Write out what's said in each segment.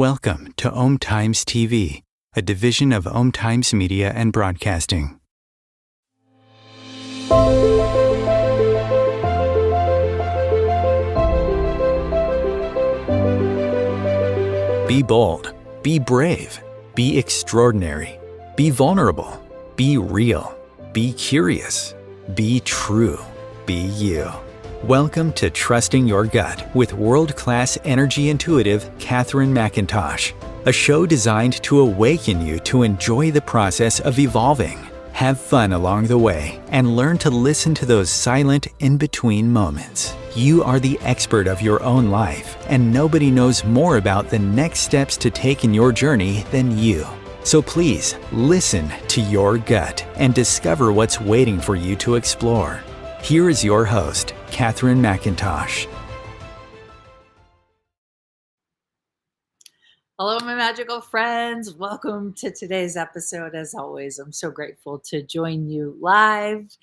Welcome to Om Times TV, a division of Om Times Media and Broadcasting. Be bold, be brave, be extraordinary, be vulnerable, be real, be curious, be true, be you. Welcome to Trusting Your Gut with world-class energy intuitive Catherine McIntosh, a show designed to awaken you to enjoy the process of evolving, have fun along the way, and learn to listen to those silent in-between moments. You are the expert of your own life, and nobody knows more about the next steps to take in your journey than you. So please, listen to your gut and discover what's waiting for you to explore. Here is your host, Catherine McIntosh. Hello, my magical friends. Welcome to today's episode. As always, I'm so grateful to join you live.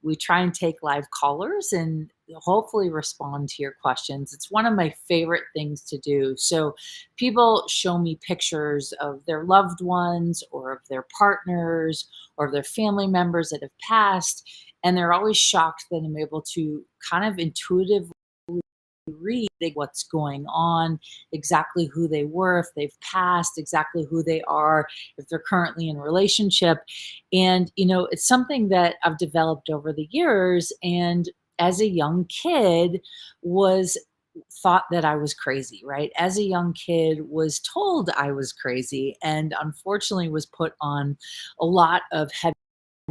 We try and take live callers and hopefully respond to your questions. It's one of my favorite things to do. So people show me pictures of their loved ones or of their partners or of their family members that have passed. And they're always shocked that I'm able to kind of intuitively read what's going on, exactly who they were, if they've passed, exactly who they are, if they're currently in a relationship. And, it's something that I've developed over the years. And as a young kid was thought that I was crazy, right? As a young kid was told I was crazy and unfortunately was put on a lot of heavy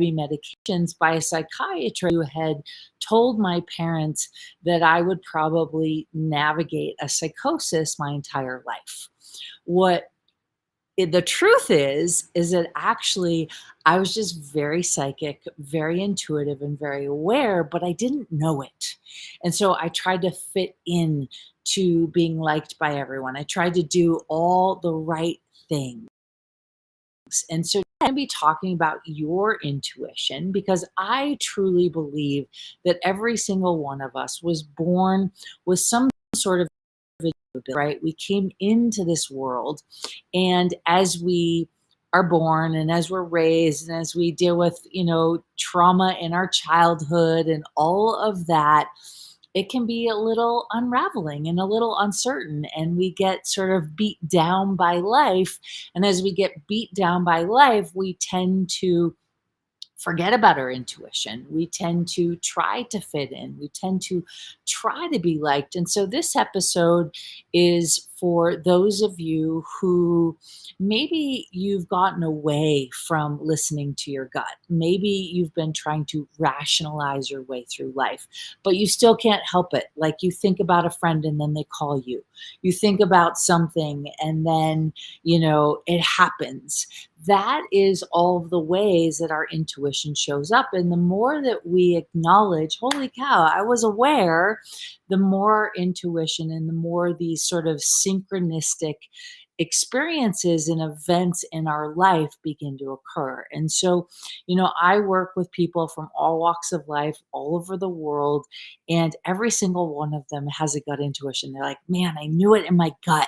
medications by a psychiatrist who had told my parents that I would probably navigate a psychosis my entire life. The truth is that actually I was just very psychic, very intuitive, and very aware, but I didn't know it. And so I tried to fit in to being liked by everyone. I tried to do all the right things. And so I'm going to be talking about your intuition because I truly believe that every single one of us was born with some sort of ability, right? We came into this world, and as we are born and as we're raised and as we deal with, trauma in our childhood and all of that, it can be a little unraveling and a little uncertain, and we get sort of beat down by life. And as we get beat down by life, we tend to forget about our intuition. We tend to try to fit in. We tend to try to be liked. And so this episode is for those of you who maybe you've gotten away from listening to your gut. Maybe you've been trying to rationalize your way through life, but you still can't help it. Like you think about a friend and then they call you. You think about something and then, it happens. That is all of the ways that our intuition shows up. And the more that we acknowledge, holy cow, I was aware, the more intuition and the more these sort of synchronistic experiences and events in our life begin to occur. And so, I work with people from all walks of life, all over the world, and every single one of them has a gut intuition. They're like, man, I knew it in my gut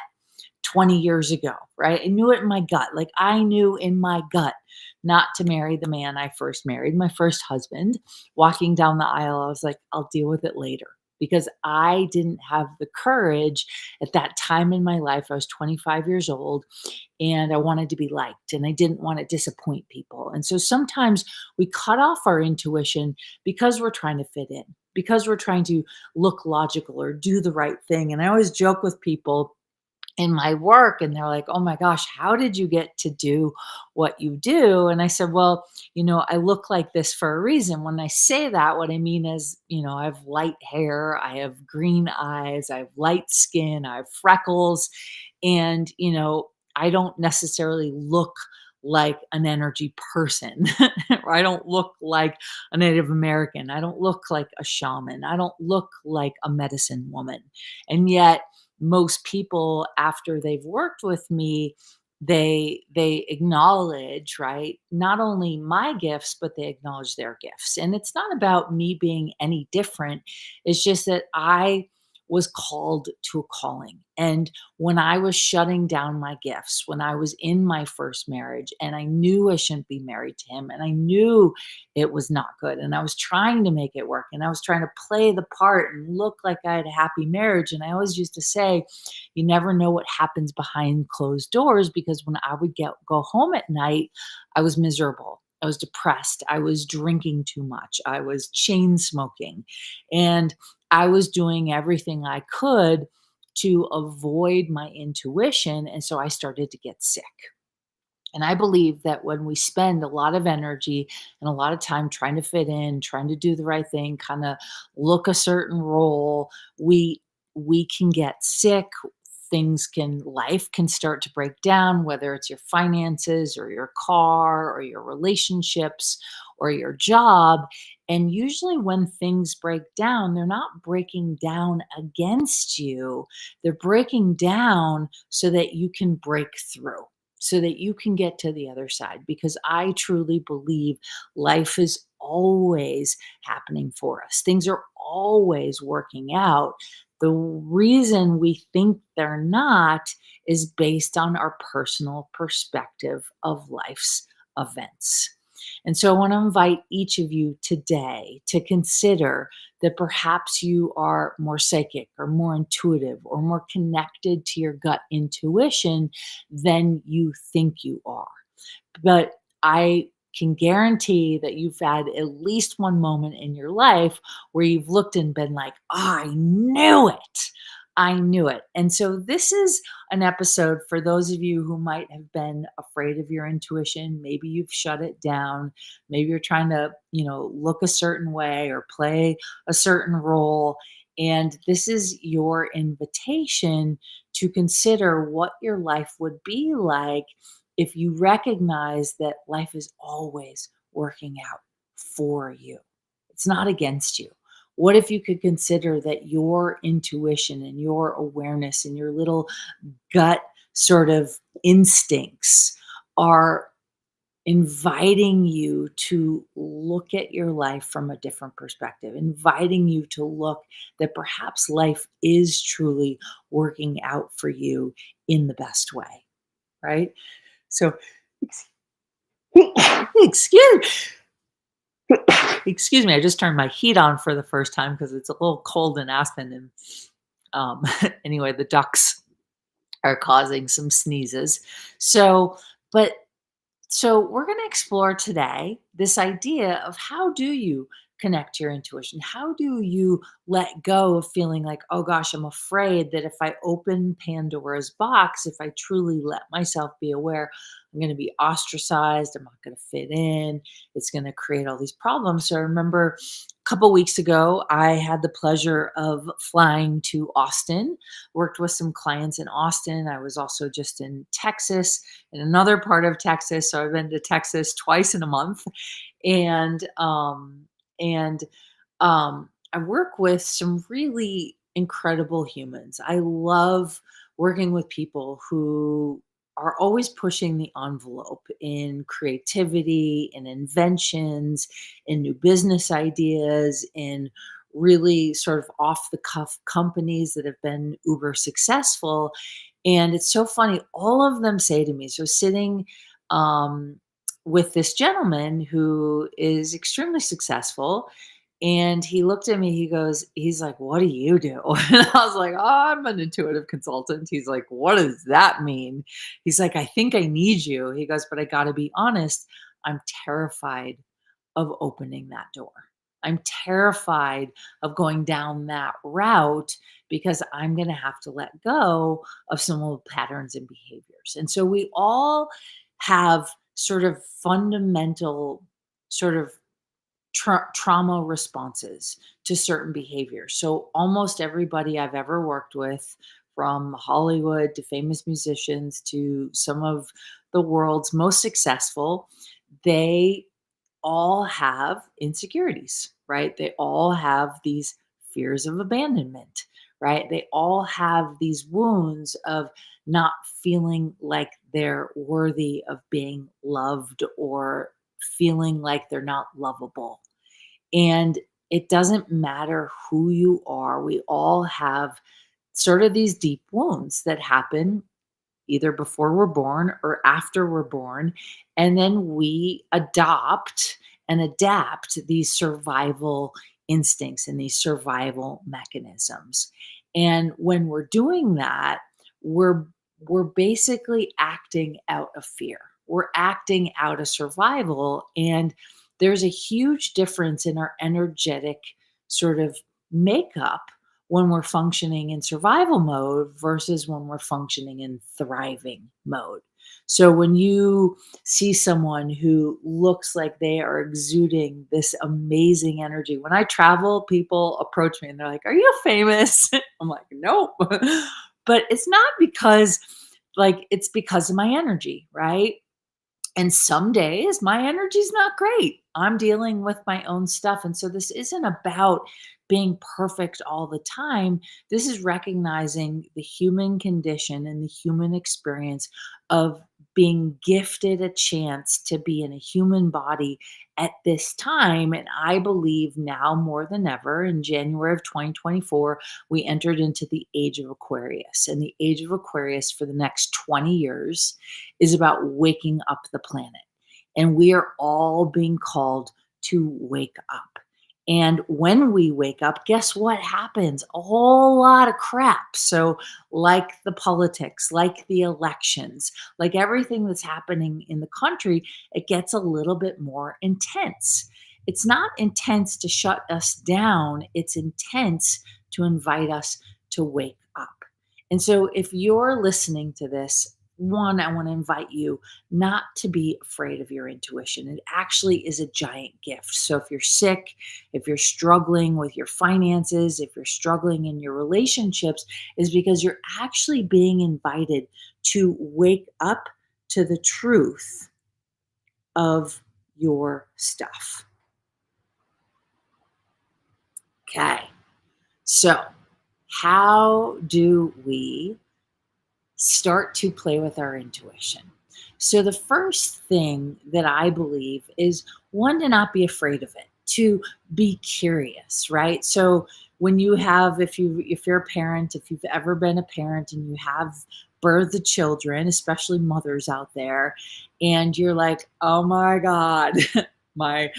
20 years ago, right? I knew it in my gut. Like I knew in my gut not to marry the man I first married, my first husband. Walking down the aisle, I was like, I'll deal with it later because I didn't have the courage at that time in my life. I was 25 years old and I wanted to be liked and I didn't want to disappoint people. And so sometimes we cut off our intuition because we're trying to fit in, because we're trying to look logical or do the right thing. And I always joke with people in my work and they're like, oh my gosh, how did you get to do what you do? And I said, well, I look like this for a reason. When I say that, what I mean is, I have light hair, I have green eyes, I have light skin, I have freckles, and, I don't necessarily look like an energy person. Or I don't look like a Native American. I don't look like a shaman. I don't look like a medicine woman. And yet most people after they've worked with me, they acknowledge, right, not only my gifts but they acknowledge their gifts. And it's not about me being any different. It's just that I was called to a calling. And when I was shutting down my gifts, when I was in my first marriage and I knew I shouldn't be married to him and I knew it was not good and I was trying to make it work and I was trying to play the part and look like I had a happy marriage. And I always used to say, you never know what happens behind closed doors, because when I would go home at night, I was miserable. I was depressed. I was drinking too much. I was chain smoking. And I was doing everything I could to avoid my intuition. And so I started to get sick. And I believe that when we spend a lot of energy and a lot of time trying to fit in, trying to do the right thing, kind of look a certain role, we can get sick. Life can start to break down, whether it's your finances or your car or your relationships or your job. And usually when things break down, they're not breaking down against you. They're breaking down so that you can break through, so that you can get to the other side. Because I truly believe life is always happening for us, things are always working out. The reason we think they're not is based on our personal perspective of life's events. And so I want to invite each of you today to consider that perhaps you are more psychic or more intuitive or more connected to your gut intuition than you think you are. But I can guarantee that you've had at least one moment in your life where you've looked and been like, "Oh, I knew it. I knew it." And so this is an episode for those of you who might have been afraid of your intuition. Maybe you've shut it down. Maybe you're trying to, look a certain way or play a certain role. And this is your invitation to consider what your life would be like if you recognize that life is always working out for you. It's not against you. What if you could consider that your intuition and your awareness and your little gut sort of instincts are inviting you to look at your life from a different perspective, inviting you to look that perhaps life is truly working out for you in the best way, right? So, excuse excuse me, I just turned my heat on for the first time because it's a little cold in Aspen, and anyway, the ducks are causing some sneezes. So, but so we're going to explore today this idea of how do you connect to your intuition? How do you let go of feeling like, oh gosh, I'm afraid that if I open Pandora's box, if I truly let myself be aware, I'm going to be ostracized. I'm not going to fit in. It's going to create all these problems. So I remember a couple weeks ago, I had the pleasure of flying to Austin, worked with some clients in Austin. I was also just in Texas, in another part of Texas. So I've been to Texas twice in a month. And and I work with some really incredible humans. I love working with people who are always pushing the envelope in creativity, in inventions, in new business ideas, in really sort of off the cuff companies that have been uber successful. And it's so funny, all of them say to me, so sitting um, with this gentleman who is extremely successful, and he looked at me, he's like, "What do you do?" And I was like, "Oh, I'm an intuitive consultant." He's like, "What does that mean?" He's like, "I think I need you." He goes, "But I got to be honest, I'm terrified of opening that door. I'm terrified of going down that route because I'm going to have to let go of some old patterns and behaviors." And so we all have sort of fundamental sort of trauma responses to certain behaviors. So almost everybody I've ever worked with, from Hollywood to famous musicians to some of the world's most successful, they all have insecurities, right? They all have these fears of abandonment, right? They all have these wounds of not feeling like they're worthy of being loved or feeling like they're not lovable. And It doesn't matter who you are. We all have sort of these deep wounds that happen either before we're born or after we're born. And then we adopt and adapt these survival instincts and these survival mechanisms. And when we're doing that, we're we're basically acting out of fear. We're acting out of survival. And there's a huge difference in our energetic sort of makeup when we're functioning in survival mode versus when we're functioning in thriving mode. So when you see someone who looks like they are exuding this amazing energy, when I travel, people approach me and they're like, "Are you famous?" I'm like, "Nope." But it's not because, like, it's because of my energy, right? And some days my energy's not great. I'm dealing with my own stuff. And so this isn't about being perfect all the time. This is recognizing the human condition and the human experience of being gifted a chance to be in a human body at this time. And I believe now more than ever, in January of 2024, we entered into the age of Aquarius. And the age of Aquarius for the next 20 years is about waking up the planet. And we are all being called to wake up. And when we wake up, guess what happens? A whole lot of crap. So, like the politics, like the elections, like everything that's happening in the country, it gets a little bit more intense. It's not intense to shut us down, it's intense to invite us to wake up. And so, if you're listening to this, one, I want to invite you not to be afraid of your intuition. It actually is a giant gift. So, if you're sick, if you're struggling with your finances, if you're struggling in your relationships, is because you're actually being invited to wake up to the truth of your stuff. Okay. So, how do we start to play with our intuition? So, the first thing that I believe is one, to not be afraid of it, to be curious, right? So, when you have, if you're a parent, if you've ever been a parent and you have birthed children, especially mothers out there, and you're like, oh my God, my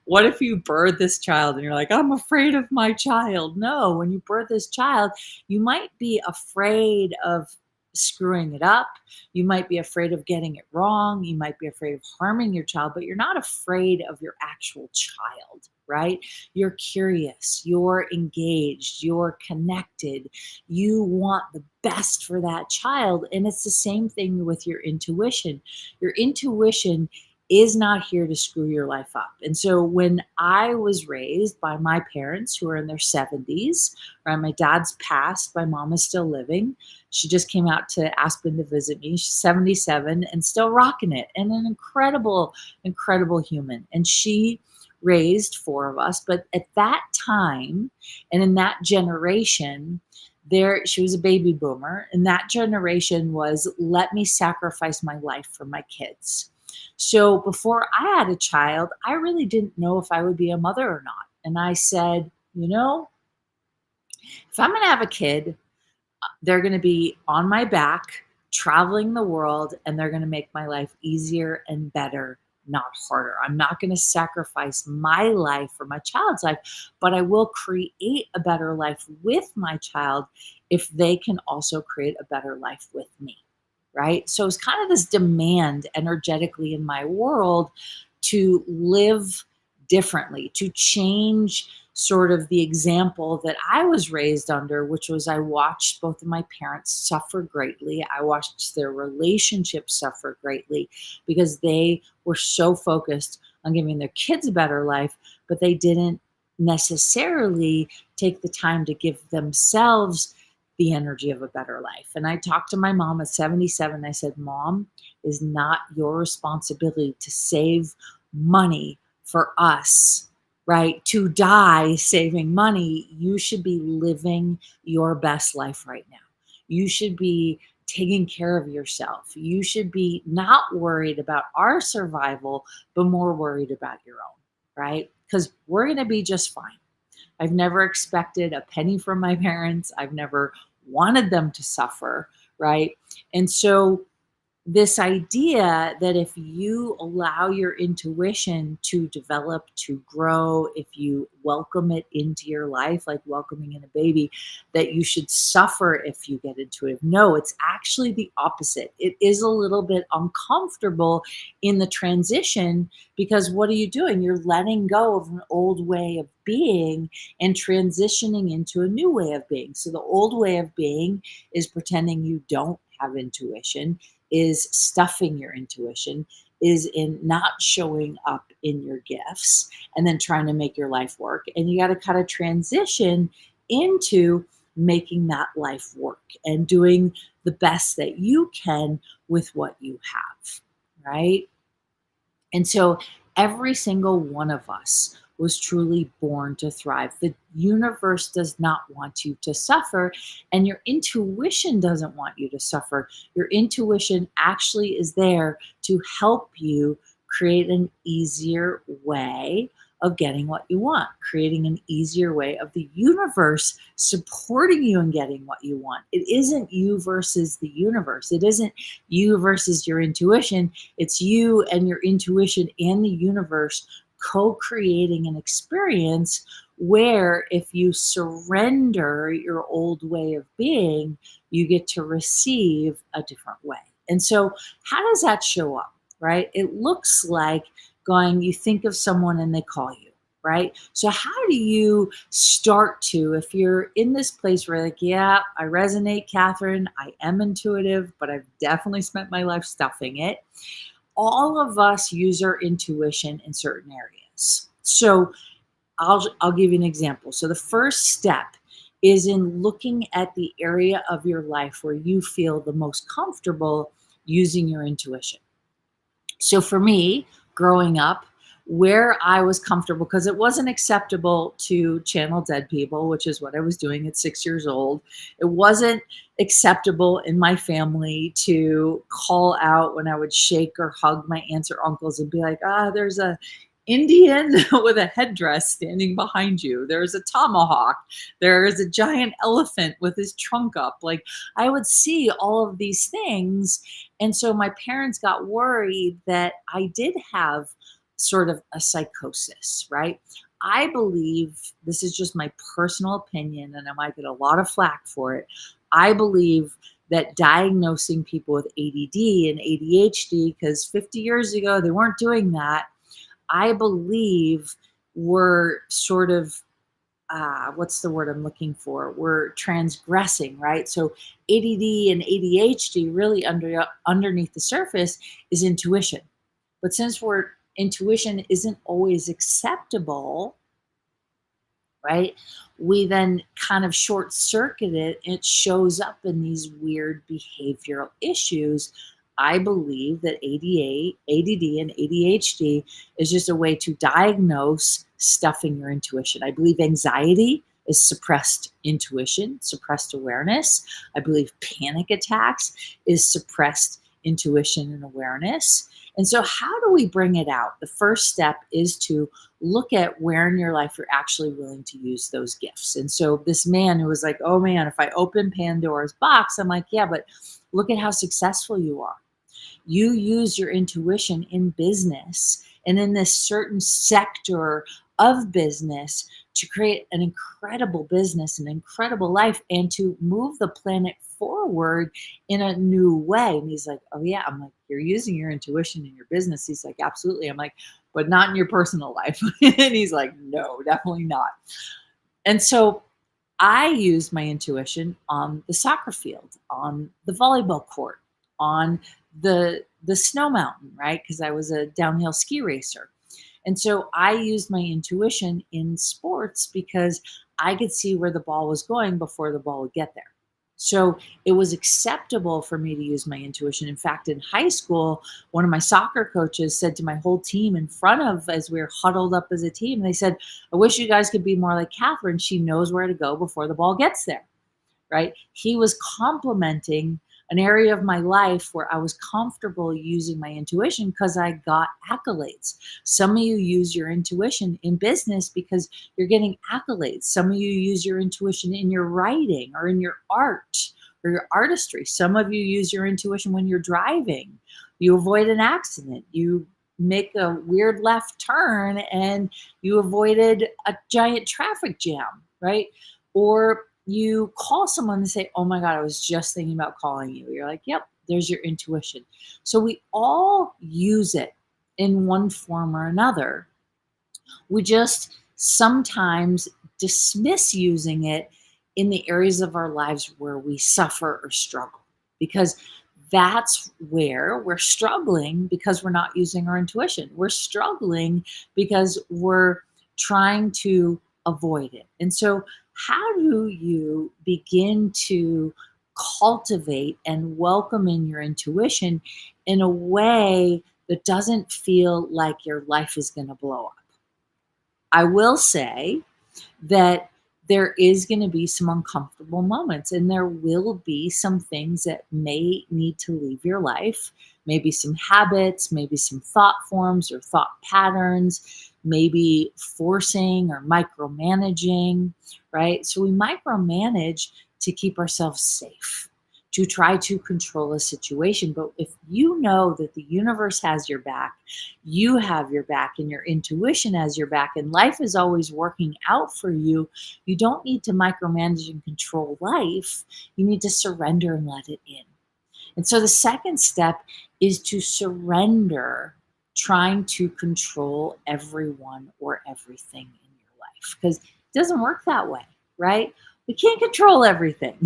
what if you birth this child and you're like, I'm afraid of my child? No, when you birth this child, you might be afraid of screwing it up. You might be afraid of getting it wrong. You might be afraid of harming your child, but you're not afraid of your actual child, right? You're curious, you're engaged, you're connected. You want the best for that child. And it's the same thing with your intuition. Your intuition is not here to screw your life up. And so when I was raised by my parents who are in their 70s, right? My dad's passed, my mom is still living. She just came out to Aspen to visit me. She's 77 and still rocking it, and an incredible, incredible human. And she raised four of us. But at that time and in that generation, there she was a baby boomer, and that generation was, let me sacrifice my life for my kids. So before I had a child, I really didn't know if I would be a mother or not. And I said, if I'm going to have a kid, they're going to be on my back, traveling the world, and they're going to make my life easier and better, not harder. I'm not going to sacrifice my life for my child's life, but I will create a better life with my child if they can also create a better life with me. Right. So it's kind of this demand energetically in my world to live differently, to change sort of the example that I was raised under, which was I watched both of my parents suffer greatly. I watched their relationship suffer greatly because they were so focused on giving their kids a better life, but they didn't necessarily take the time to give themselves the energy of a better life. And I talked to my mom at 77. I said, Mom, it is not your responsibility to save money for us, right? To die saving money. You should be living your best life right now. You should be taking care of yourself. You should be not worried about our survival, but more worried about your own. right? Because we're going to be just fine. I've never expected a penny from my parents. I've never wanted them to suffer, right? And so this idea that if you allow your intuition to develop, to grow, if you welcome it into your life, like welcoming in a baby, that you should suffer if you get intuitive. No, it's actually the opposite. It is a little bit uncomfortable in the transition because what are you doing? You're letting go of an old way of being and transitioning into a new way of being. So the old way of being is pretending you don't have intuition, is stuffing your intuition, is in not showing up in your gifts and then trying to make your life work. And you got to kind of transition into making that life work and doing the best that you can with what you have, right? And so every single one of us was truly born to thrive. The universe does not want you to suffer, and your intuition doesn't want you to suffer. Your intuition actually is there to help you create an easier way of getting what you want, creating an easier way of the universe supporting you in getting what you want. It isn't you versus the universe. It isn't you versus your intuition. It's you and your intuition and the universe co-creating an experience where if you surrender your old way of being, you get to receive a different way. And so how does that show up, right? It looks like going, you think of someone and they call you, right? So how do you start to, if you're in this place where like, yeah, I resonate, Catherine, I am intuitive, but I've definitely spent my life stuffing it. All of us use our intuition in certain areas. So I'll give you an example. So the first step is in looking at the area of your life where you feel the most comfortable using your intuition. So for me, growing up, where I was comfortable, because it wasn't acceptable to channel dead people, which is what I was doing at 6 years old. It wasn't acceptable in my family to call out when I would shake or hug my aunts or uncles and be like, there's a Indian with a headdress standing behind you. There's a tomahawk. There is a giant elephant with his trunk up. Like I would see all of these things. And so my parents got worried that I did have sort of a psychosis, right? I believe, this is just my personal opinion, and I might get a lot of flack for it. I believe that diagnosing people with ADD and ADHD, because 50 years ago they weren't doing that, I believe we're sort of, what's the word I'm looking for? We're transgressing, right? So ADD and ADHD really underneath the surface is intuition. But since intuition isn't always acceptable, right? We then kind of short circuit it. It shows up in these weird behavioral issues. I believe that ADD and ADHD is just a way to diagnose stuffing your intuition. I believe anxiety is suppressed intuition, suppressed awareness. I believe panic attacks is suppressed intuition and awareness. And so, how do we bring it out? The first step is to look at where in your life you're actually willing to use those gifts. And so, this man who was like, oh man, if I open Pandora's box, I'm like, yeah, but look at how successful you are. You use your intuition in business and in this certain sector of business to create an incredible business, an incredible life, and to move the planet forward in a new way. And he's like, oh yeah. I'm like, you're using your intuition in your business. He's like, absolutely. I'm like, but not in your personal life. And he's like, no, definitely not. And so I used my intuition on the soccer field, on the volleyball court, on the snow mountain, right? Because I was a downhill ski racer. And so I used my intuition in sports because I could see where the ball was going before the ball would get there. So it was acceptable for me to use my intuition. In fact, in high school, one of my soccer coaches said to my whole team in front of, as we were huddled up as a team, they said, I wish you guys could be more like Catherine. She knows where to go before the ball gets there, right? He was complimenting an area of my life where I was comfortable using my intuition because I got accolades. Some of you use your intuition in business because you're getting accolades. Some of you use your intuition in your writing or in your art or your artistry. Some of you use your intuition when you're driving. You avoid an accident. You make a weird left turn and you avoided a giant traffic jam, right? Or you call someone and say, "Oh my God, I was just thinking about calling you." You're like, "Yep, there's your intuition." So we all use it in one form or another. We just sometimes dismiss using it in the areas of our lives where we suffer or struggle, because that's where we're struggling because we're not using our intuition. We're struggling because we're trying to avoid it. And so, how do you begin to cultivate and welcome in your intuition in a way that doesn't feel like your life is going to blow up? I will say that there is going to be some uncomfortable moments and there will be some things that may need to leave your life. Maybe some habits, maybe some thought forms or thought patterns, maybe forcing or micromanaging, right? So we micromanage to keep ourselves safe, to try to control a situation. But if you know that the universe has your back, you have your back, and your intuition has your back, and life is always working out for you, you don't need to micromanage and control life. You need to surrender and let it in. And so the second step is to surrender trying to control everyone or everything in your life, because it doesn't work that way, right? We can't control everything.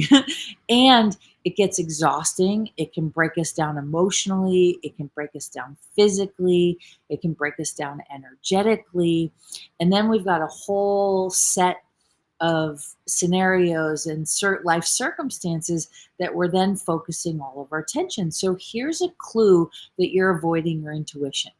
And it gets exhausting. It can break us down emotionally. It can break us down physically. It can break us down energetically. And then we've got a whole set of scenarios and life circumstances that we're then focusing all of our attention. So here's a clue that you're avoiding your intuition.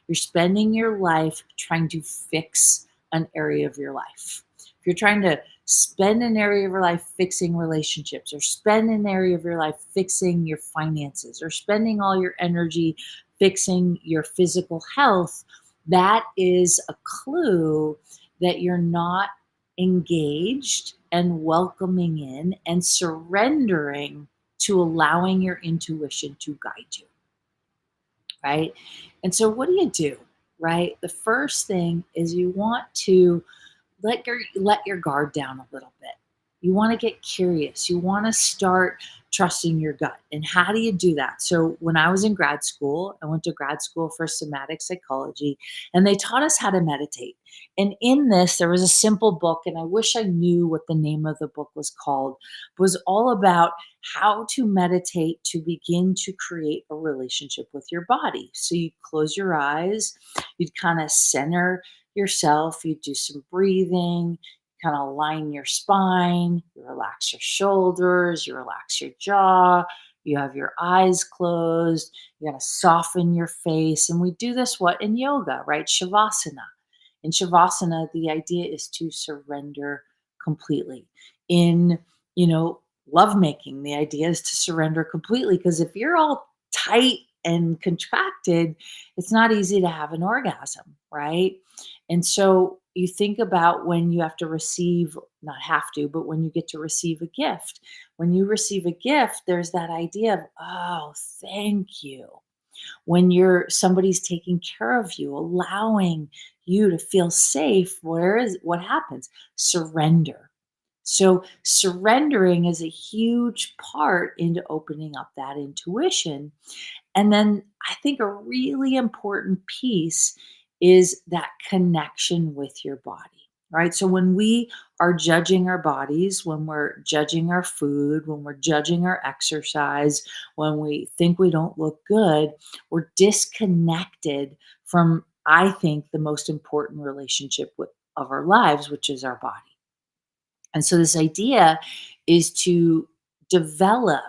You're spending your life trying to fix an area of your life. If you're trying to spend an area of your life fixing relationships, or spend an area of your life fixing your finances, or spending all your energy fixing your physical health, that is a clue that you're not engaged and welcoming in and surrendering to allowing your intuition to guide you, right? And so, what do? Right? The first thing is you want to let your guard down a little bit. You want to get curious. You want to start trusting your gut. And how do you do that? So when I was in grad school, I went to grad school for somatic psychology, and they taught us how to meditate. And in this, there was a simple book, and I wish I knew what the name of the book was called. It was all about how to meditate to begin to create a relationship with your body. So you close your eyes, you'd kind of center yourself, you do some breathing, kind of line your spine, you relax your shoulders, you relax your jaw, you have your eyes closed, you got to soften your face. And we do this what in yoga, right? Shavasana. In Shavasana, the idea is to surrender completely. In, you know, lovemaking, the idea is to surrender completely, because if you're all tight and contracted, it's not easy to have an orgasm, right? And so you think about when you have to receive, not have to, but when you get to receive a gift. When you receive a gift, there's that idea of, oh, thank you. When somebody's taking care of you, allowing you to feel safe, what happens? Surrender. So surrendering is a huge part into opening up that intuition. And then I think a really important piece is that connection with your body, right? So when we are judging our bodies, when we're judging our food, when we're judging our exercise, when we think we don't look good, we're disconnected from, I think, the most important relationship of our lives, which is our body. And so this idea is to develop,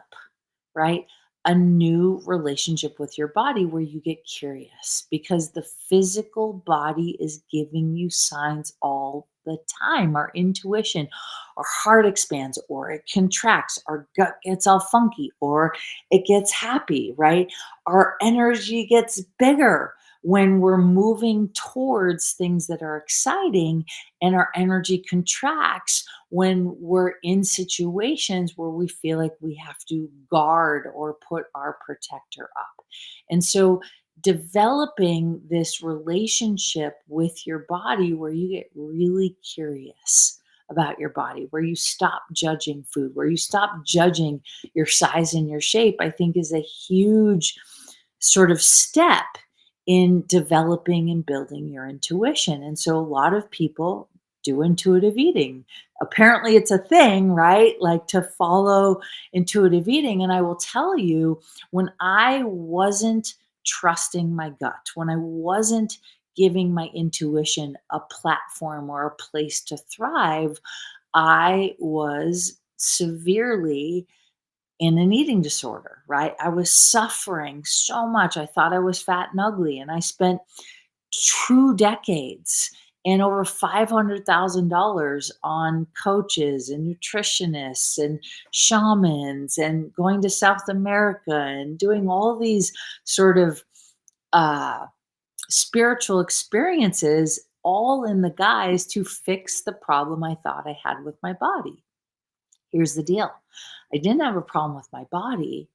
right, a new relationship with your body where you get curious, because the physical body is giving you signs all the time. Our intuition, our heart expands or it contracts, our gut gets all funky or it gets happy, right? Our energy gets bigger when we're moving towards things that are exciting, and our energy contracts when we're in situations where we feel like we have to guard or put our protector up. And so developing this relationship with your body where you get really curious about your body, where you stop judging food, where you stop judging your size and your shape, I think is a huge sort of step in developing and building your intuition. And so a lot of people do intuitive eating. Apparently, it's a thing, right? Like to follow intuitive eating. And I will tell you, when I wasn't trusting my gut, when I wasn't giving my intuition a platform or a place to thrive, I was severely in an eating disorder, right? I was suffering so much. I thought I was fat and ugly. And I spent 2 decades and over $500,000 on coaches and nutritionists and shamans and going to South America and doing all these sort of uh, spiritual experiences, all in the guise to fix the problem I thought I had with my body. Here's the deal. I didn't have a problem with my body.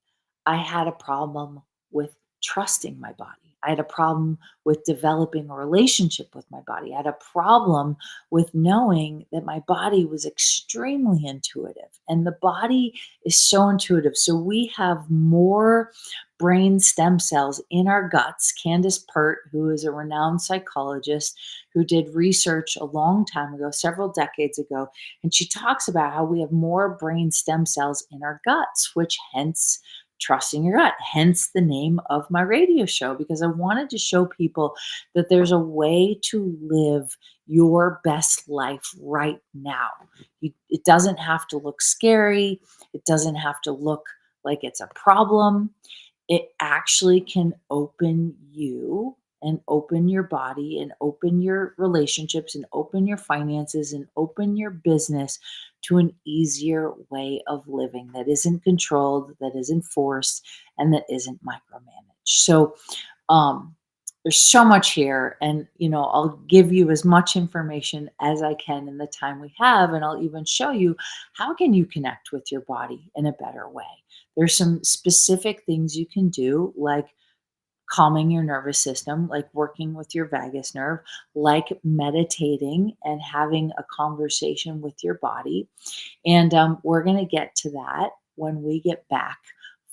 I had a problem with trusting my body. I had a problem with developing a relationship with my body. I had a problem with knowing that my body was extremely intuitive. And the body is so intuitive. So we have more brain stem cells in our guts. Candace Pert, who is a renowned psychologist who did research a long time ago, several decades ago, and she talks about how we have more brain stem cells in our guts, which hence trusting your gut, hence the name of my radio show, because I wanted to show people that there's a way to live your best life right now. It doesn't have to look scary. It doesn't have to look like it's a problem. It actually can open you and open your body and open your relationships and open your finances and open your business to an easier way of living that isn't controlled, that isn't forced, and that isn't micromanaged. So there's so much here, and I'll give you as much information as I can in the time we have, and I'll even show you how can you connect with your body in a better way. There's some specific things you can do, like calming your nervous system, like working with your vagus nerve, like meditating and having a conversation with your body. And we're going to get to that when we get back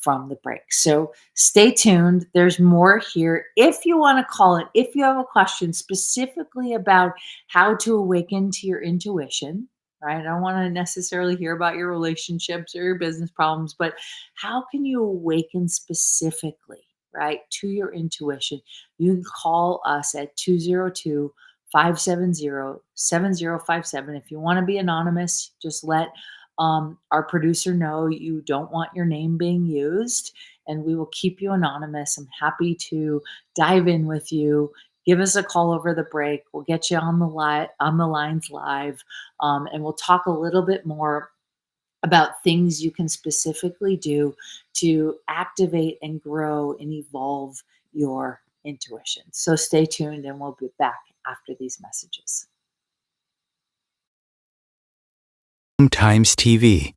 from the break. So stay tuned. There's more here. If you want to call it, if you have a question specifically about how to awaken to your intuition, right? I don't want to necessarily hear about your relationships or your business problems, but how can you awaken specifically, right, to your intuition? You can call us at 202-570-7057. If you want to be anonymous, just let our producer know you don't want your name being used, and we will keep you anonymous. I'm happy to dive in with you. Give us a call over the break. We'll get you on the lines live, and we'll talk a little bit more about things you can specifically do to activate and grow and evolve your intuition. So stay tuned, and we'll be back after these messages. Times TV.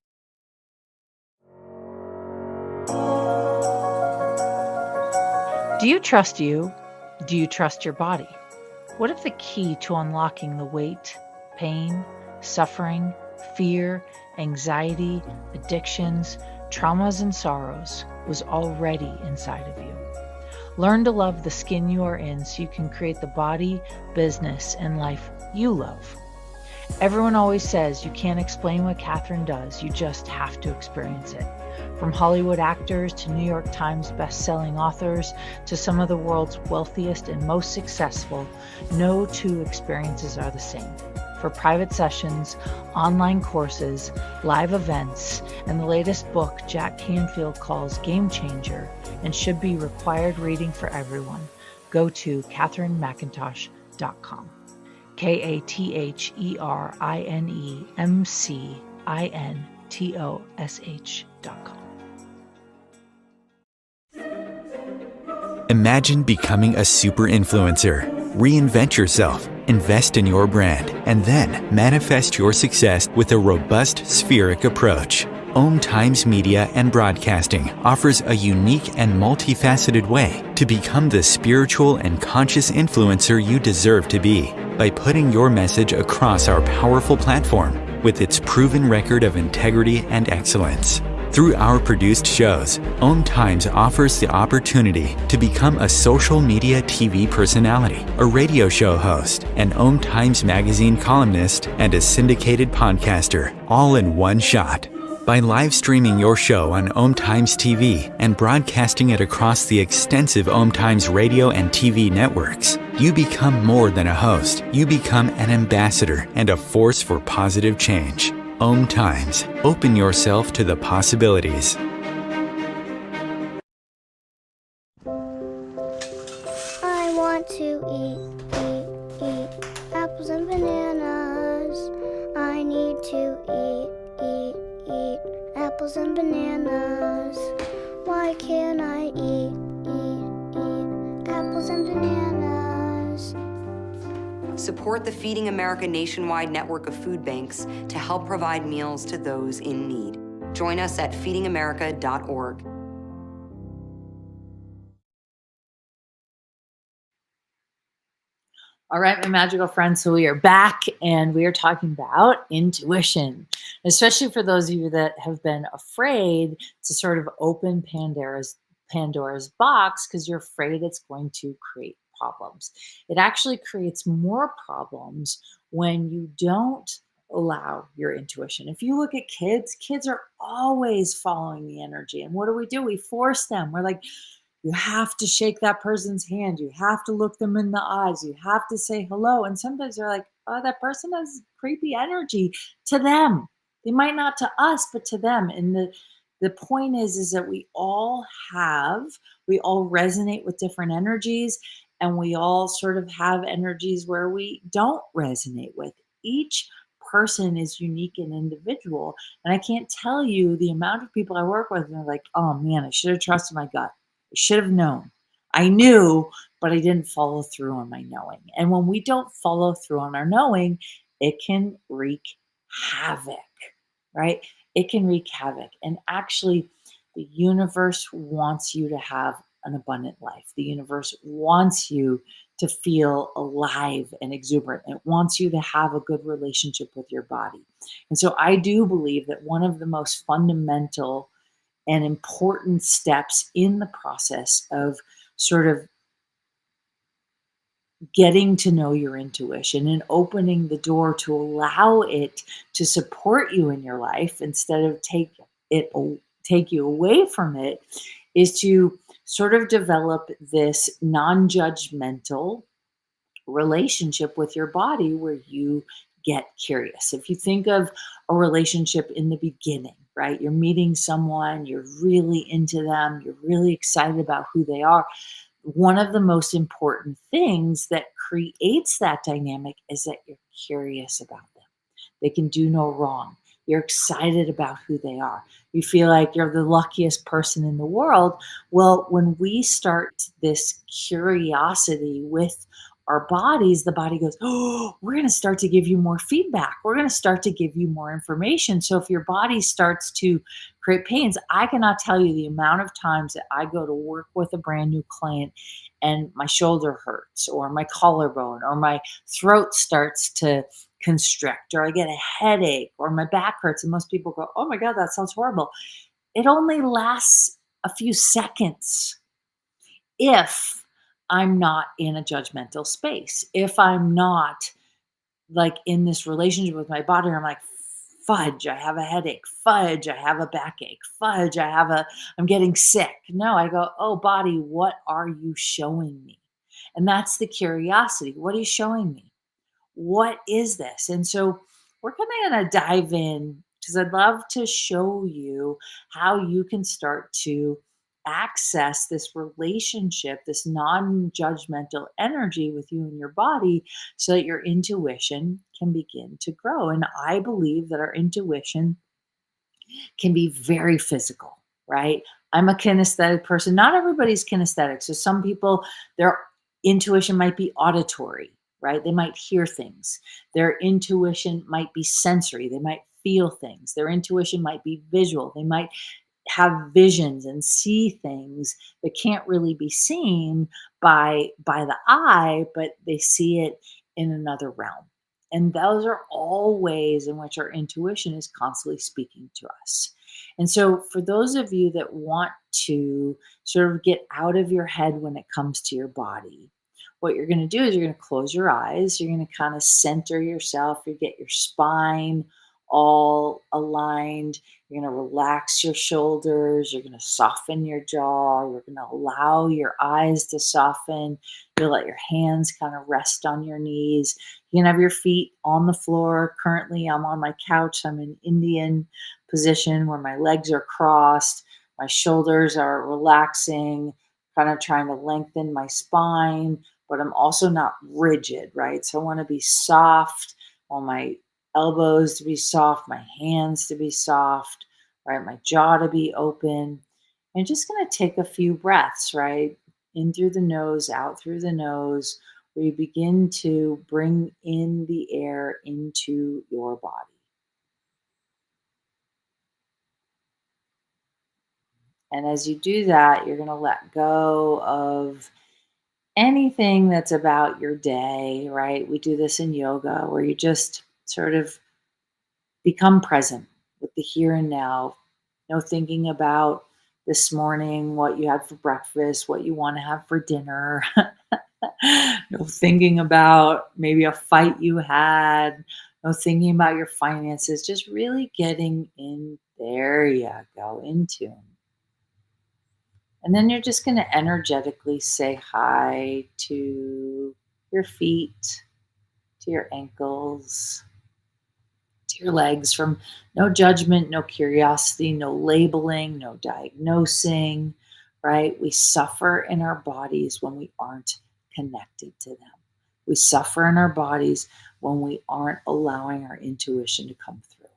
Do you trust you? Do you trust your body? What if the key to unlocking the weight, pain, suffering, fear, anxiety, addictions, traumas, and sorrows was already inside of you? Learn to love the skin you are in so you can create the body, business, and life you love. Everyone always says you can't explain what Catherine does, you just have to experience it. From Hollywood actors to New York Times best-selling authors to some of the world's wealthiest and most successful, no two experiences are the same. For private sessions, online courses, live events, and the latest book Jack Canfield calls Game Changer and should be required reading for everyone, go to CatherineMcIntosh.com. KATHERINEMCINTOSH.com. Imagine becoming a super influencer. Reinvent yourself, invest in your brand, and then manifest your success with a robust spheric approach. Om Times Media and Broadcasting offers a unique and multifaceted way to become the spiritual and conscious influencer you deserve to be by putting your message across our powerful platform with its proven record of integrity and excellence. Through our produced shows, Om Times offers the opportunity to become a social media TV personality, a radio show host, an Om Times magazine columnist, and a syndicated podcaster, all in one shot. By live streaming your show on Om Times TV and broadcasting it across the extensive Om Times radio and TV networks, you become more than a host. You become an ambassador and a force for positive change. Om Times. Open yourself to the possibilities. I want to eat apples and bananas. I need to eat apples and bananas. Why can't I eat apples and bananas? Support the Feeding America nationwide network of food banks to help provide meals to those in need. Join us at feedingamerica.org. All right, my magical friends. So we are back and we are talking about intuition, especially for those of you that have been afraid to sort of open Pandora's box because you're afraid it's going to create problems. It actually creates more problems when you don't allow your intuition. If you look at kids are always following the energy. And what do? We force them. We're like, you have to shake that person's hand. You have to look them in the eyes. You have to say hello. And sometimes they're like, oh, that person has creepy energy to them. They might not to us, but to them. And the point is that we all resonate with different energies, and we all sort of have energies where we don't resonate with. Each person is unique and individual. And I can't tell you the amount of people I work with, and they're like, oh man, I should have trusted my gut. I should have known. I knew, but I didn't follow through on my knowing. And when we don't follow through on our knowing, it can wreak havoc, right? It can wreak havoc. And actually, the universe wants you to have an abundant life. The universe wants you to feel alive and exuberant. It wants you to have a good relationship with your body. And so I do believe that one of the most fundamental and important steps in the process of sort of getting to know your intuition and opening the door to allow it to support you in your life instead of take you away from it is to sort of develop this non-judgmental relationship with your body where you get curious. If you think of a relationship in the beginning, right? You're meeting someone, you're really into them, you're really excited about who they are. One of the most important things that creates that dynamic is that you're curious about them. They can do no wrong. You're excited about who they are. You feel like you're the luckiest person in the world. Well, when we start this curiosity with our bodies, the body goes, oh, we're going to start to give you more feedback. We're going to start to give you more information. So if your body starts to create pains, I cannot tell you the amount of times that I go to work with a brand new client and my shoulder hurts or my collarbone or my throat starts to constrict or I get a headache or my back hurts. And most people go, oh my God, that sounds horrible. It only lasts a few seconds if I'm not in a judgmental space. If I'm not like in this relationship with my body, I'm like, fudge, I have a headache. Fudge, I have a backache. Fudge, I'm getting sick. No, I go, oh, body, what are you showing me? And that's the curiosity. What are you showing me? What is this? And so we're going to dive in because I'd love to show you how you can start to access this relationship, this non-judgmental energy with you and your body so that your intuition can begin to grow. And I believe that our intuition can be very physical, right? I'm a kinesthetic person. Not everybody's kinesthetic. So some people, their intuition might be auditory, right? They might hear things. Their intuition might be sensory. They might feel things. Their intuition might be visual. They might have visions and see things that can't really be seen by the eye, but they see it in another realm. And those are all ways in which our intuition is constantly speaking to us. And so for those of you that want to sort of get out of your head when it comes to your body, what you're going to do is you're going to close your eyes. You're going to kind of center yourself. You get your spine all aligned. You're going to relax your shoulders. You're going to soften your jaw. You're going to allow your eyes to soften. You'll let your hands kind of rest on your knees. You can have your feet on the floor. Currently, I'm on my couch. I'm in Indian position where my legs are crossed. My shoulders are relaxing, kind of trying to lengthen my spine, but I'm also not rigid, right? So I want to be soft. I want my elbows to be soft, my hands to be soft, right? My jaw to be open. And just going to take a few breaths, right? In through the nose, out through the nose, where you begin to bring in the air into your body. And as you do that, you're going to let go of anything that's about your day, right? We do this in yoga where you just sort of become present with the here and now. No thinking about this morning, what you had for breakfast, what you want to have for dinner. No thinking about maybe a fight you had. No thinking about your finances. Just really getting in there. You go into. And then you're just going to energetically say hi to your feet, to your ankles, to your legs, from no judgment, no curiosity, no labeling, no diagnosing, right? We suffer in our bodies when we aren't connected to them. We suffer in our bodies when we aren't allowing our intuition to come through.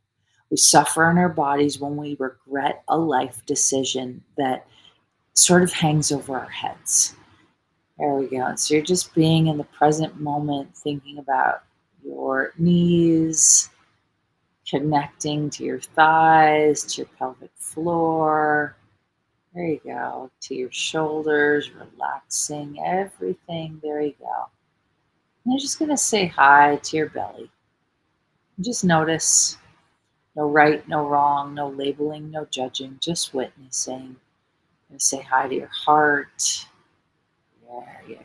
We suffer in our bodies when we regret a life decision that sort of hangs over our heads. There we go. And so you're just being in the present moment, thinking about your knees, connecting to your thighs, to your pelvic floor. There you go. To your shoulders, relaxing everything. There you go. And you're just going to say hi to your belly. Just notice. No right, no wrong, no labeling, no judging, just witnessing. And say hi to your heart. There you go.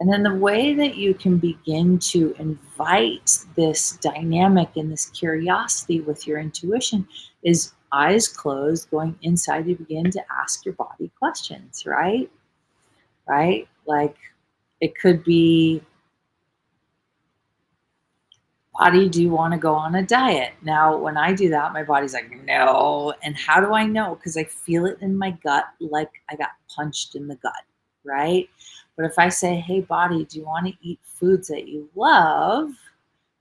And then the way that you can begin to invite this dynamic and this curiosity with your intuition is eyes closed, going inside, you begin to ask your body questions, right? Right? Like it could be, body, do you want to go on a diet? Now, when I do that, my body's like, no. And how do I know? Because I feel it in my gut, like I got punched in the gut, right? But if I say, hey, body, do you want to eat foods that you love?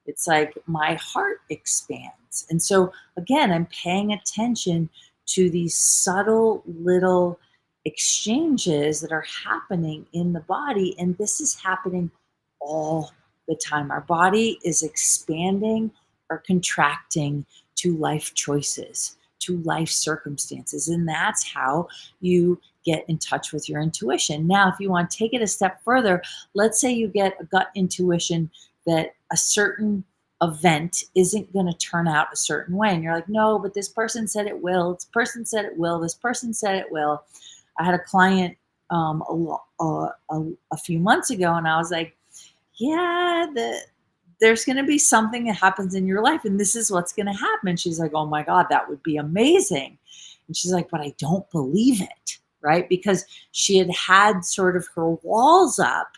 It's like my heart expands. And so, again, I'm paying attention to these subtle little exchanges that are happening in the body. And this is happening all the time. Our body is expanding or contracting to life choices, to life circumstances. And that's how you get in touch with your intuition. Now, if you want to take it a step further, let's say you get a gut intuition that a certain event isn't going to turn out a certain way. And you're like, no, but this person said it will. This person said it will. This person said it will. I had a client a few months ago, and I was like, yeah, there's going to be something that happens in your life, and this is what's going to happen. And she's like, oh my God, that would be amazing. And she's like, but I don't believe it, right? Because she had sort of her walls up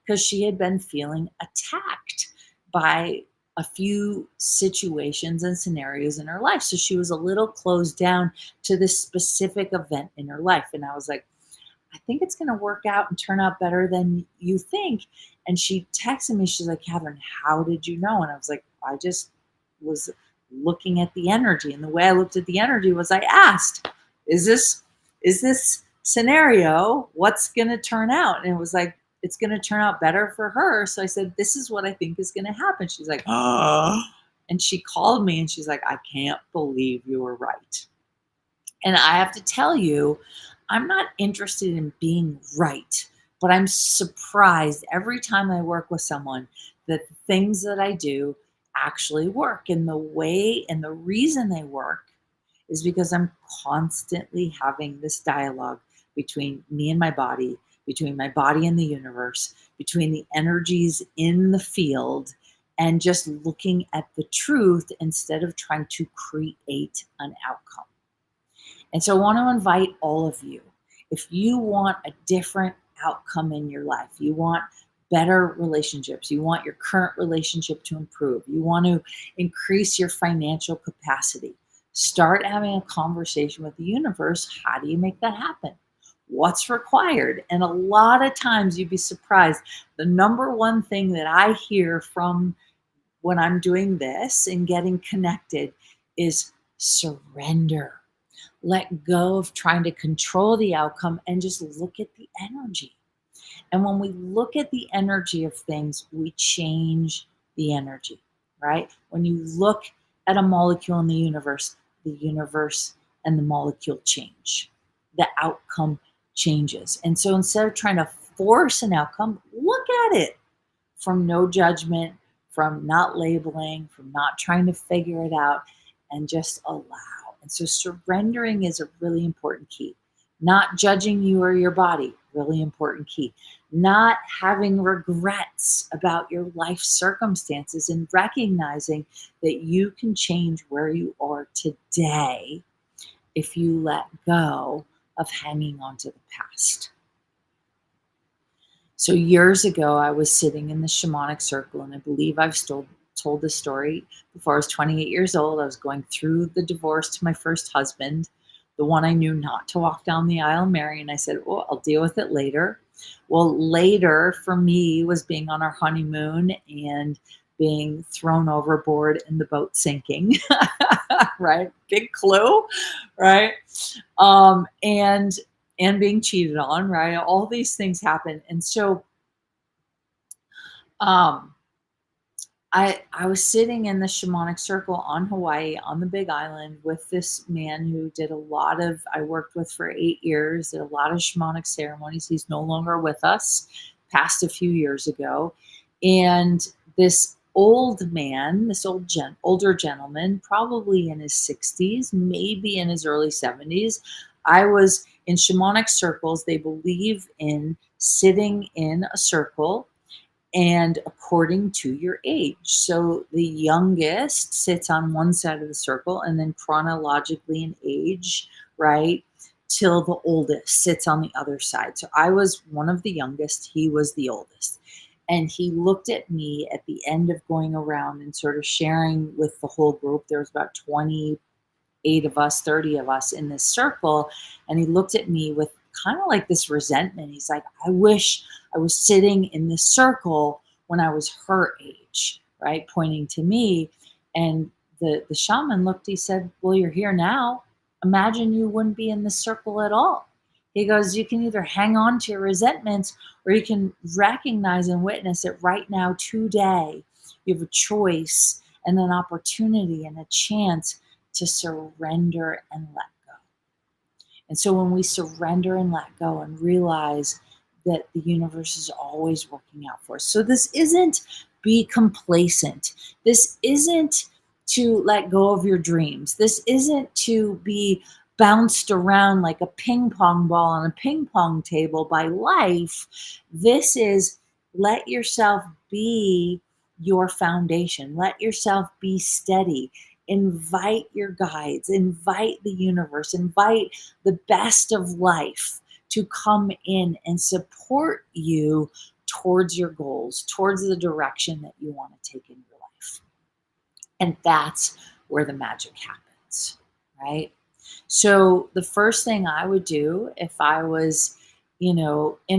because she had been feeling attacked by a few situations and scenarios in her life. So she was a little closed down to this specific event in her life. And I was like, I think it's going to work out and turn out better than you think. And she texted me, she's like, Catherine, how did you know? And I was like, I just was looking at the energy. And the way I looked at the energy was I asked, is this scenario, what's going to turn out? And it was like, it's going to turn out better for her. So I said, this is what I think is going to happen. She's like, oh, and she called me and she's like, I can't believe you were right. And I have to tell you, I'm not interested in being right, but I'm surprised every time I work with someone that the things that I do actually work. And the way and the reason they work is because I'm constantly having this dialogue between me and my body, between my body and the universe, between the energies in the field, and just looking at the truth instead of trying to create an outcome. And so I want to invite all of you, if you want a different outcome in your life, you want better relationships, you want your current relationship to improve, you want to increase your financial capacity, start having a conversation with the universe. How do you make that happen? What's required? And a lot of times you'd be surprised. The number one thing that I hear from when I'm doing this and getting connected is surrender. Let go of trying to control the outcome and just look at the energy. And when we look at the energy of things, we change the energy, right? When you look at a molecule in the universe and the molecule change. The outcome changes. And so instead of trying to force an outcome, look at it from no judgment, from not labeling, from not trying to figure it out, and just allow. And so surrendering is a really important key. Not judging you or your body, really important key. Not having regrets about your life circumstances and recognizing that you can change where you are today if you let go of hanging on to the past. So years ago, I was sitting in the shamanic circle, and I believe I've told this story before. I was 28 years old. I was going through the divorce to my first husband, the one I knew not to walk down the aisle and marry. And I said, oh, I'll deal with it later. Well, later for me was being on our honeymoon and being thrown overboard and the boat sinking, right? Big clue, right? And being cheated on, right? All these things happen. And so I was sitting in the shamanic circle on Hawaii on the Big Island with this man who did I worked with for 8 years, did a lot of shamanic ceremonies. He's no longer with us, passed a few years ago. And this old man, this older gentleman, probably in his 60s, maybe in his early 70s. I was in shamanic circles. They believe in sitting in a circle and according to your age. So the youngest sits on one side of the circle, and then chronologically in age, right, till the oldest sits on the other side. So I was one of the youngest, he was the oldest. And he looked at me at the end of going around and sort of sharing with the whole group. There was about 28 of us, 30 of us in this circle. And he looked at me with kind of like this resentment. He's like, I wish I was sitting in this circle when I was her age, right? Pointing to me. And the shaman looked, he said, well, you're here now. Imagine you wouldn't be in this circle at all. He goes, you can either hang on to your resentments or you can recognize and witness it right now, today. You have a choice and an opportunity and a chance to surrender and let go. And so when we surrender and let go and realize that the universe is always working out for us. So this isn't be complacent. This isn't to let go of your dreams. This isn't to be bounced around like a ping pong ball on a ping pong table by life. This is let yourself be your foundation. Let yourself be steady. Invite your guides, invite the universe, invite the best of life to come in and support you towards your goals, towards the direction that you want to take in your life. And that's where the magic happens, right? So the first thing I would do if I was, in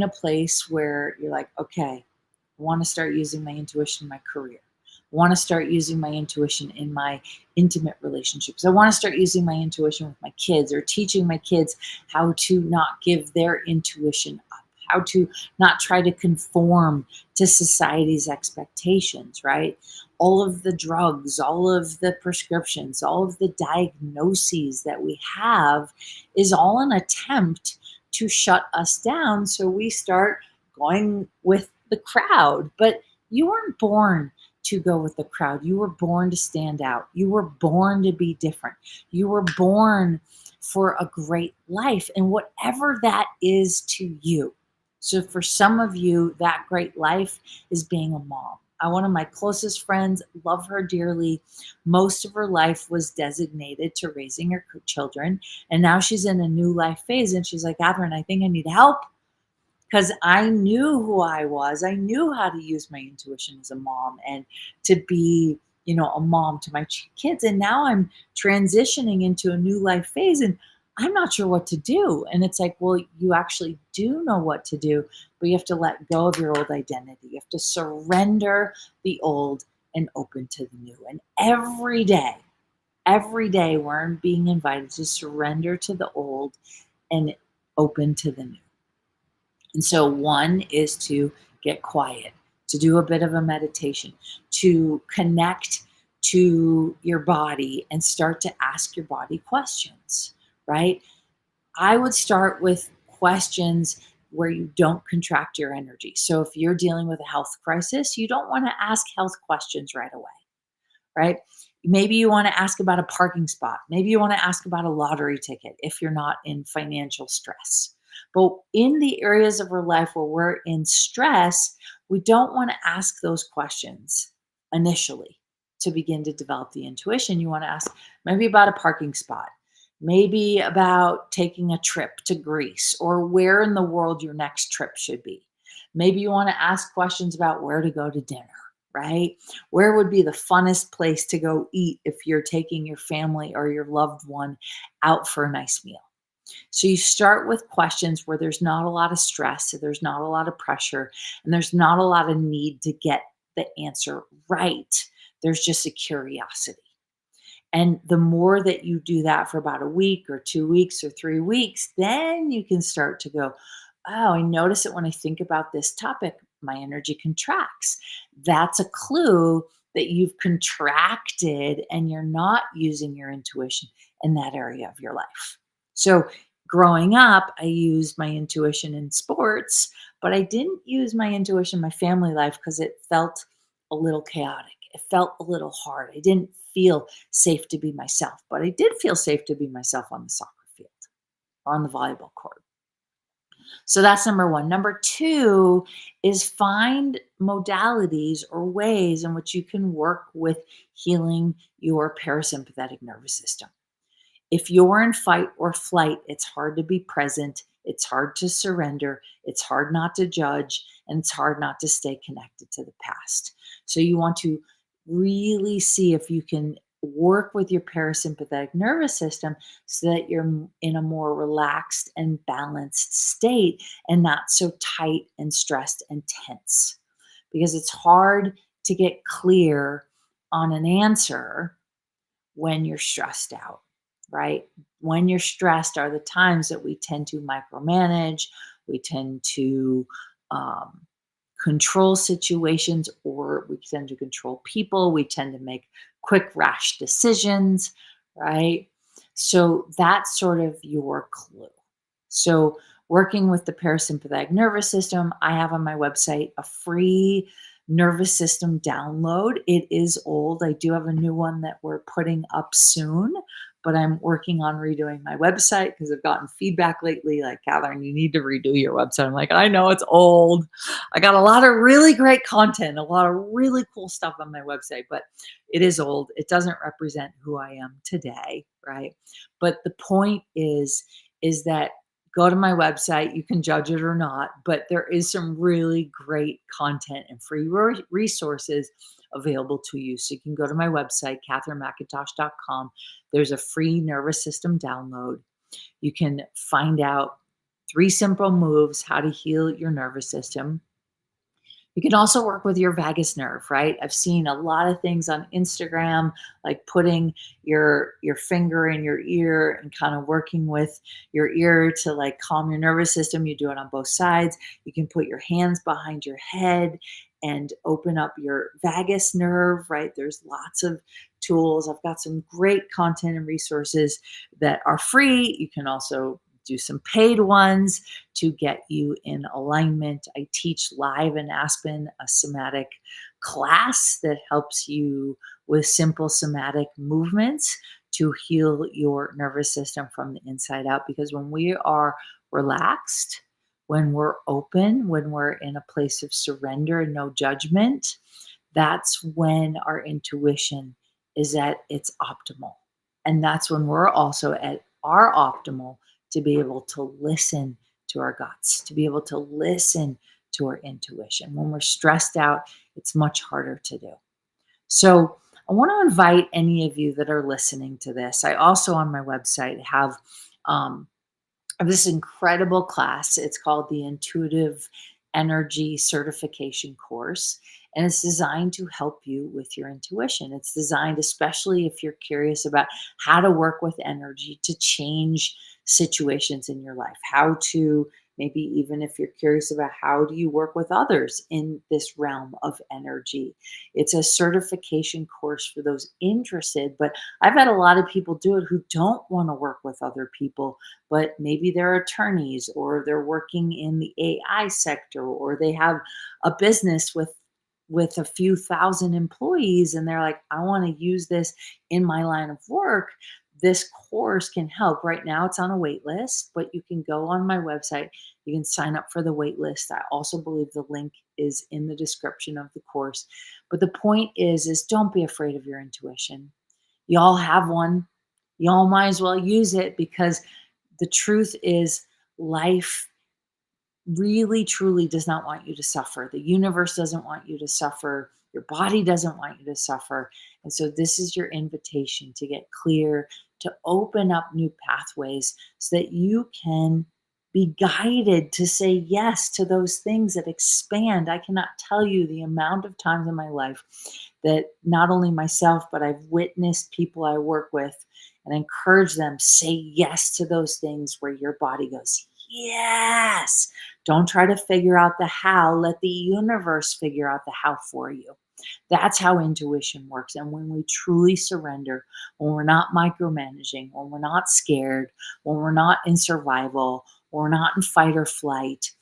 a place where you're like, okay, I want to start using my intuition in my career. I want to start using my intuition in my intimate relationships. I want to start using my intuition with my kids, or teaching my kids how to not give their intuition up, how to not try to conform to society's expectations, right? All of the drugs, all of the prescriptions, all of the diagnoses that we have is all an attempt to shut us down. So we start going with the crowd. But you weren't born to go with the crowd. You were born to stand out. You were born to be different. You were born for a great life, and whatever that is to you. So for some of you, that great life is being a mom. One of my closest friends, love her dearly. Most of her life was designated to raising her children. And now she's in a new life phase. And she's like, Catherine, I think I need help, because I knew who I was. I knew how to use my intuition as a mom and to be, a mom to my kids. And now I'm transitioning into a new life phase, and I'm not sure what to do. And it's like, well, you actually do know what to do, but you have to let go of your old identity. You have to surrender the old and open to the new. And every day we're being invited to surrender to the old and open to the new. And so one is to get quiet, to do a bit of a meditation, to connect to your body and start to ask your body questions, right? I would start with questions where you don't contract your energy. So if you're dealing with a health crisis, you don't want to ask health questions right away, right? Maybe you want to ask about a parking spot. Maybe you want to ask about a lottery ticket if you're not in financial stress. But in the areas of our life where we're in stress, we don't want to ask those questions initially to begin to develop the intuition. You want to ask maybe about a parking spot, maybe about taking a trip to Greece, or where in the world your next trip should be. Maybe you want to ask questions about where to go to dinner, right? Where would be the funnest place to go eat if you're taking your family or your loved one out for a nice meal? So you start with questions where there's not a lot of stress, so there's not a lot of pressure, and there's not a lot of need to get the answer right. There's just a curiosity. And the more that you do that for about a week or 2 weeks or 3 weeks, then you can start to go, oh, I notice it when I think about this topic, my energy contracts. That's a clue that you've contracted and you're not using your intuition in that area of your life. So growing up, I used my intuition in sports, but I didn't use my intuition in my family life because it felt a little chaotic. It felt a little hard. I didn't feel safe to be myself, but I did feel safe to be myself on the soccer field or on the volleyball court. So that's number one. Number two is find modalities or ways in which you can work with healing your parasympathetic nervous system. If you're in fight or flight, it's hard to be present. It's hard to surrender. It's hard not to judge. And it's hard not to stay connected to the past. So you want to really see if you can work with your parasympathetic nervous system so that you're in a more relaxed and balanced state and not so tight and stressed and tense. Because it's hard to get clear on an answer when you're stressed out, right? When you're stressed are the times that we tend to micromanage, we tend to control situations, or we tend to control people, we tend to make quick, rash decisions, right? So that's sort of your clue. So working with the parasympathetic nervous system, I have on my website a free nervous system download. It is old. I do have a new one that we're putting up soon, but I'm working on redoing my website because I've gotten feedback lately like, Catherine, you need to redo your website. I'm like, I know it's old. I got a lot of really great content, a lot of really cool stuff on my website, but it is old. It doesn't represent who I am today, right? But the point is that go to my website. You can judge it or not, but there is some really great content and free resources available to you. So you can go to my website, catherinemcintosh.com. There's a free nervous system download. You can find out 3 simple moves how to heal your nervous system. You can also work with your vagus nerve, right? I've seen a lot of things on Instagram, like putting your finger in your ear and kind of working with your ear to like calm your nervous system. You do it on both sides. You can put your hands behind your head and open up your vagus nerve, right? There's lots of tools. I've got some great content and resources that are free. You can also do some paid ones to get you in alignment. I teach live in Aspen a somatic class that helps you with simple somatic movements to heal your nervous system from the inside out. Because when we are relaxed, when we're open, when we're in a place of surrender and no judgment, that's when our intuition is at its optimal. And that's when we're also at our optimal to be able to listen to our guts, to be able to listen to our intuition. When we're stressed out, it's much harder to do. So I want to invite any of you that are listening to this. I also on my website have this incredible class. It's called the Intuitive Energy Certification Course, and it's designed to help you with your intuition. It's designed especially if you're curious about how to work with energy to change situations in your life, how to maybe even if you're curious about how do you work with others in this realm of energy. It's a certification course for those interested, but I've had a lot of people do it who don't want to work with other people, but maybe they're attorneys or they're working in the AI sector or they have a business with a few thousand employees and they're like, I want to use this in my line of work. This course can help. Right now it's on a wait list, but you can go on my website. You can sign up for the wait list. I also believe the link is in the description of the course. But the point is don't be afraid of your intuition. Y'all have one. Y'all might as well use it because the truth is life really, truly does not want you to suffer. The universe doesn't want you to suffer. Your body doesn't want you to suffer. And so this is your invitation to get clear, to open up new pathways so that you can be guided to say yes to those things that expand. I cannot tell you the amount of times in my life that not only myself, but I've witnessed people I work with and encourage them, say yes to those things where your body goes, yes. Don't try to figure out the how. Let the universe figure out the how for you. That's how intuition works. And when we truly surrender, when we're not micromanaging, when we're not scared, when we're not in survival, when we're not in fight or flight,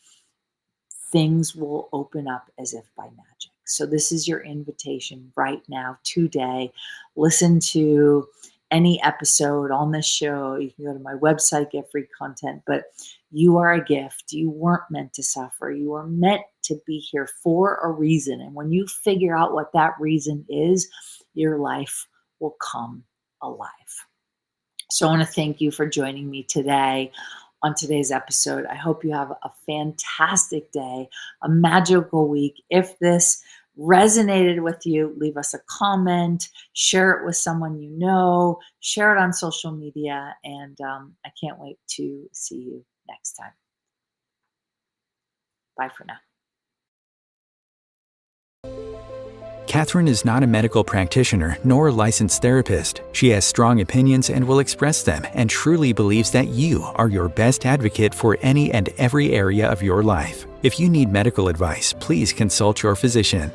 things will open up as if by magic. So this is your invitation right now, today. Listen to any episode on this show. You can go to my website, get free content, but you are a gift. You weren't meant to suffer. You are meant to be here for a reason. And when you figure out what that reason is, your life will come alive. So I want to thank you for joining me today on today's episode. I hope you have a fantastic day, a magical week. If this resonated with you, leave us a comment, share it with someone you know, share it on social media, and I can't wait to see you next time. Bye for now. Catherine is not a medical practitioner nor a licensed therapist. She has strong opinions and will express them, and truly believes that you are your best advocate for any and every area of your life. If you need medical advice, please consult your physician.